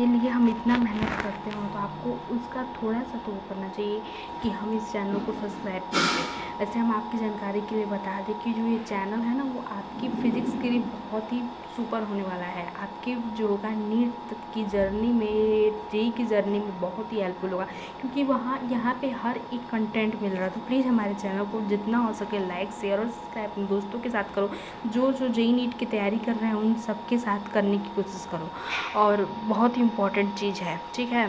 के लिए हम इतना मेहनत करते हो तो आपको उसका थोड़ा सा तो वो करना चाहिए कि हम इस चैनल को सब्सक्राइब करें। वैसे हम आपकी जानकारी के लिए बता दें कि जो ये चैनल है ना वो आपकी फ़िज़िक्स के लिए बहुत ही सुपर होने वाला है। आपके जो होगा नीट तक की जर्नी में, जेईई की जर्नी में बहुत ही हेल्पफुल होगा, क्योंकि वहाँ यहाँ पे हर एक कंटेंट मिल रहा है। तो प्लीज़ हमारे चैनल को जितना हो सके लाइक, शेयर और सब्सक्राइब अपने दोस्तों के साथ करो। जो जेईई नीट की तैयारी कर रहे हैं उन सबके साथ करने की कोशिश करो। और बहुत ही इम्पॉर्टेंट चीज़ है, ठीक है।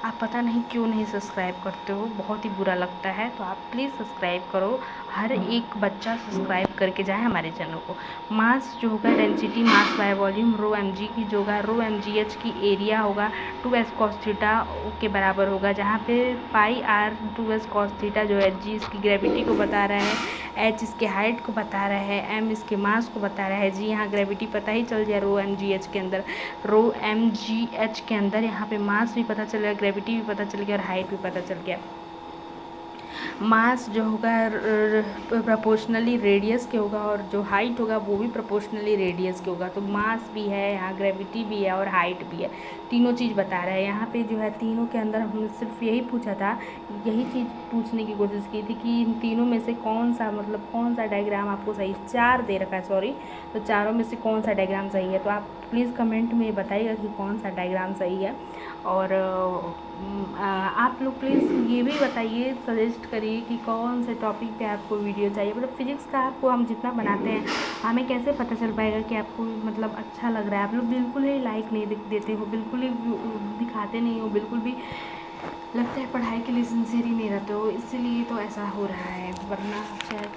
आप पता नहीं क्यों नहीं सब्सक्राइब करते हो, बहुत ही बुरा लगता है। तो आप प्लीज़ सब्सक्राइब करो, हर एक बच्चा सब्सक्राइब करके जाए हमारे चैनल को। मास जो होगा density mass by volume rho M G की जो होगा रो एम जी एच की एरिया होगा 2s cos थीटा के बराबर होगा, जहाँ पे पाई आर 2s cos थीटा जो है जी इसकी ग्रेविटी को बता रहा है, एच इसके हाइट को बता रहा है, एम इसके मास को बता रहा है। जी यहाँ ग्रेविटी पता ही चल जाए रो एम जी एच के अंदर, रो एम जी एच के अंदर यहाँ पे मास भी पता चल गया, ग्रेविटी भी पता चल गया और हाइट भी पता चल गया। मास जो होगा प्रोपोर्शनली रेडियस के होगा और जो हाइट होगा वो भी प्रोपोर्शनली रेडियस के होगा। तो मास भी है यहाँ, ग्रेविटी भी है और हाइट भी है, तीनों चीज़ बता रहा है। यहाँ पे जो है तीनों के अंदर हमने सिर्फ यही पूछा था, यही चीज़ पूछने की कोशिश की थी कि इन तीनों में से कौन सा डायग्राम आपको सही, 4 दे रखा है सॉरी, तो चारों में से कौन सा डायग्राम सही है। तो आप प्लीज़ कमेंट में बताइएगा कि कौन सा डायग्राम सही है। और आप लोग प्लीज़ ये भी बताइए, सजेस्ट करिए कि कौन से टॉपिक पे आपको वीडियो चाहिए। मतलब फिज़िक्स का आपको हम जितना बनाते हैं हमें कैसे पता चल पाएगा कि आपको मतलब अच्छा लग रहा है। आप लोग बिल्कुल ही लाइक नहीं देते हो, बिल्कुल ही दिखाते नहीं हो, बिल्कुल भी लगता है पढ़ाई के लिए सिंसियर ही नहीं रहते हो, इसीलिए तो ऐसा हो रहा है। वरना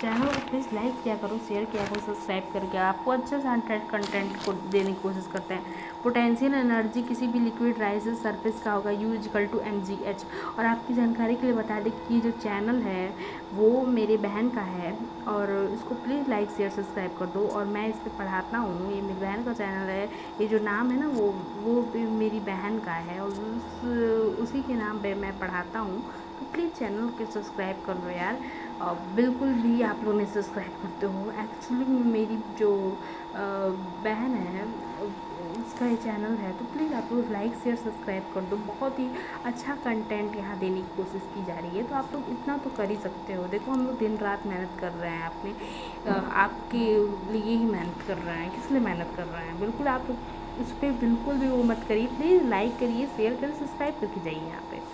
चैनल को प्लीज़ लाइक किया करो, शेयर किया करो, सब्सक्राइब करके आपको अच्छे से कंटेंट को देने की कोशिश करते हैं। पोटेंशियल एनर्जी किसी भी लिक्विड राइजेस सरफेस का होगा U = mgh। और आपकी जानकारी के लिए बता दें कि जो चैनल है वो मेरे बहन का है, और इसको प्लीज़ लाइक शेयर सब्सक्राइब कर दो। और मैं इस पर पढ़ाता हूँ, ये मेरी बहन का चैनल है, ये जो नाम है ना वो भी मेरी बहन का है और उसी के नाम पे मैं पढ़ाता हूँ। तो प्लीज़ चैनल को सब्सक्राइब कर लो यार। बिल्कुल भी आप लोग नहीं सब्सक्राइब करते हो। एक्चुअली मेरी जो बहन है उसका ये चैनल है, तो प्लीज़ आप लोग लाइक शेयर सब्सक्राइब कर दो। बहुत ही अच्छा कंटेंट यहाँ देने की कोशिश की जा रही है, तो आप लोग इतना तो कर ही सकते हो। देखो हम लोग दिन रात मेहनत कर रहे हैं, आपके लिए ही मेहनत कर रहे हैं। किस लिए मेहनत कर रहे हैं, बिल्कुल आप उस पर बिल्कुल भी वो मत करिए। प्लीज़ लाइक करिए, शेयर करिए, सब्सक्राइब करके जाइए। यहाँ पे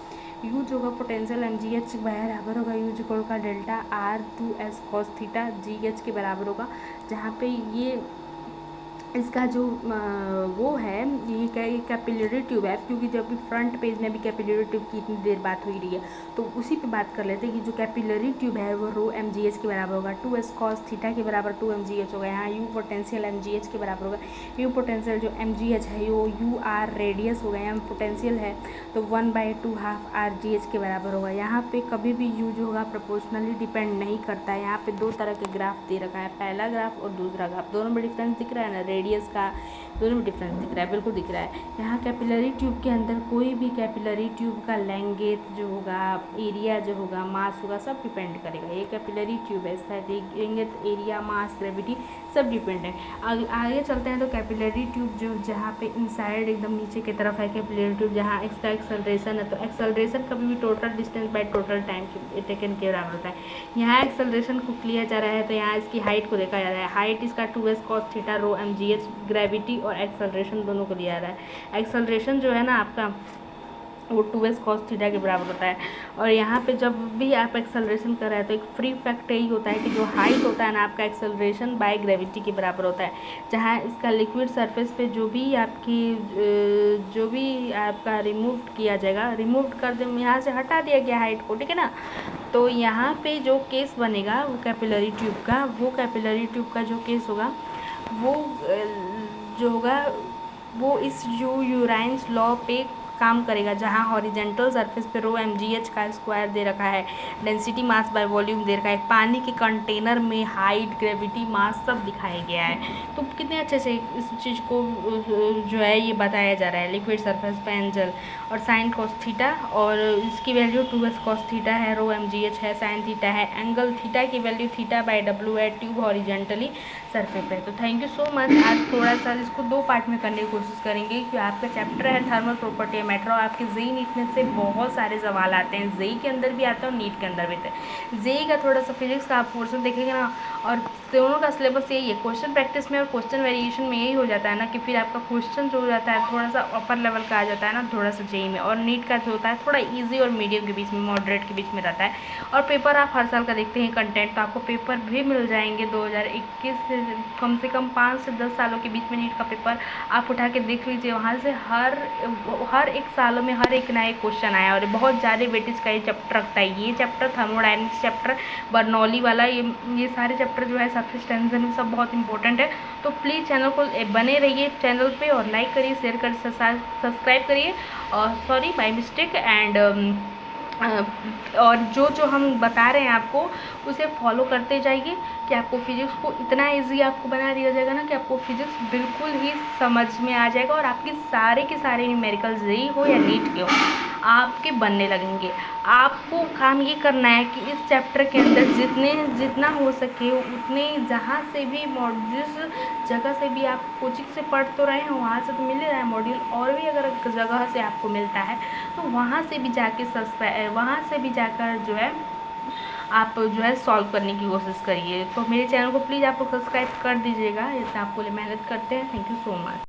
यू जो होगा पोटेंशियल mgh बराबर होगा U = delta R 2s cos theta GH के बराबर होगा, जहाँ पे ये इसका जो वो है, ये कैपिलरी ट्यूब है, क्योंकि जब भी फ्रंट पेज में भी कैपिलरी ट्यूब की इतनी देर बात हो रही है तो उसी पे बात कर लेते हैं कि जो कैपिलरी ट्यूब है वो रो mgh के बराबर होगा, 2s cos थीटा के बराबर 2 mgh होगा। यहाँ U पोटेंशियल mgh के बराबर होगा, U पोटेंशियल जो mgh है वो UR रेडियस होगा, यहाँ पोटेंशियल है तो 1/2 RGH के बराबर होगा। यहाँ पे कभी भी U जो होगा प्रोपोर्शनली डिपेंड नहीं करता है। यहाँ पे दो तरह के ग्राफ दे रखा है, पहला ग्राफ और दूसरा ग्राफ, दोनों में डिफरेंस दिख रहा है ना, रेडियस का दोनों में डिफरेंस दिख रहा है, बिल्कुल दिख रहा है। यहाँ कैपिलरी ट्यूब के अंदर कोई भी कैपिलरी ट्यूब का लेंथ जो होगा, एरिया जो होगा, मास होगा, सब डिपेंड करेगा। ये कैपिलरी ट्यूब है, इसका लेंथ, एरिया, मास, ग्रेविटी सब डिपेंड है। आगे चलते हैं तो कैपिलरी ट्यूब जो जहाँ पे इनसाइड एकदम नीचे की तरफ है कैपिलरी ट्यूब, जहाँ इसका एक्सेलरेशन है, तो एक्सेलरेशन कभी भी total distance by total time taken के बराबर होता है। यहाँ एक्सेलरेशन को लिया जा रहा है तो यहाँ इसकी हाइट को देखा जा रहा है। हाइट इसका 2s cos theta rho mgh, gravity और एक्सेलरेशन दोनों को लिया जा रहा है। एक्सेलरेशन जो है ना आपका वो 2s cos थीटा के बराबर होता है। और यहाँ पे जब भी आप एक्सेलरेशन कर रहे हैं तो एक फ्री फैक्ट यही होता है कि जो हाइट होता है ना आपका, एक्सेलरेशन बाय ग्रेविटी के बराबर होता है। जहाँ इसका लिक्विड सरफेस पे जो भी आपका रिमूव किया जाएगा, रिमूव कर दे, यहाँ से हटा दिया गया हाइट को, ठीक है ना, तो यहाँ पे जो केस बनेगा वो कैपिलरी ट्यूब का जो केस होगा वो जो होगा वो इस जो यूराइंस लॉ पे काम करेगा, जहाँ हॉरिजेंटल सरफेस पे रो mgh का स्क्वायर दे रखा है, डेंसिटी मास बाय वॉल्यूम दे रखा है, पानी के कंटेनर में हाइट, ग्रेविटी, मास सब दिखाया गया है। तो कितने अच्छे से इस चीज़ को जो है ये बताया जा रहा है। लिक्विड सरफेस पे एंगल और साइन कॉस थीटा, और इसकी वैल्यू 2s cos थीटा है, रो mgh है, साइन थीटा है, एंगल थीटा की वैल्यू θ/w है, ट्यूब हॉरिजेंटली सरफे पे। तो थैंक यू सो मच। आज थोड़ा सा इसको 2 पार्ट में करने की कोशिश करेंगे कि आपका चैप्टर है थर्मल प्रॉपर्टी मैटर, और आपके जेई नीट में से बहुत सारे सवाल आते हैं, जेई के अंदर भी आता है और नीट के अंदर भी आता है। जेई का थोड़ा सा फिजिक्स का आप पोर्शन देखेंगे ना, और दोनों का सिलेबस यही है, क्वेश्चन प्रैक्टिस में और क्वेश्चन वेरिएशन में यही हो जाता है ना कि फिर आपका क्वेश्चन जो हो जाता है थोड़ा सा अपर लेवल का आ जाता है ना थोड़ा सा जेई में, और नीट का जो होता है थोड़ा ईजी और मीडियम के बीच में, मॉडरेट के बीच में रहता है। और पेपर आप हर साल का देखते हैं कंटेंट, तो आपको पेपर भी मिल जाएंगे 2021 से कम 5 से 10 सालों के बीच में नीट का पेपर आप उठा के देख लीजिए। वहाँ से हर एक सालों में हर एक नए क्वेश्चन आया, और बहुत ज़्यादा वेटेज का ये चैप्टर रखता है। ये चैप्टर थर्मोडायनेमिक्स चैप्टर, बर्नौली वाला, ये सारे चैप्टर जो है सरफेस टेंशन सब बहुत इंपॉर्टेंट है। तो प्लीज़ चैनल को बने रहिए चैनल पे, और लाइक करिए, शेयर करिए, सब्सक्राइब करिए, और सॉरी बाय मिस्टेक एंड और जो हम बता रहे हैं आपको उसे फॉलो करते जाइए कि आपको फिजिक्स को इतना इजी आपको बना दिया जाएगा ना कि आपको फिजिक्स बिल्कुल ही समझ में आ जाएगा, और आपके सारे के सारे न्यूमेरिकल जेई हो या नीट के हो आपके बनने लगेंगे। आपको काम ये करना है कि इस चैप्टर के अंदर जितना हो सके उतने, जहाँ से भी जिस जगह से भी आप कोचिंग से पढ़ तो रहे हैं वहाँ से तो मिल ही रहा है मॉड्यूल, और भी अगर जगह से आपको मिलता है तो वहाँ से भी जाकर जो है आप जो है सॉल्व करने की कोशिश करिए। तो मेरे चैनल को प्लीज़ आप लोग सब्सक्राइब कर दीजिएगा, इतना आपको लिए मेहनत करते हैं। Thank you so much.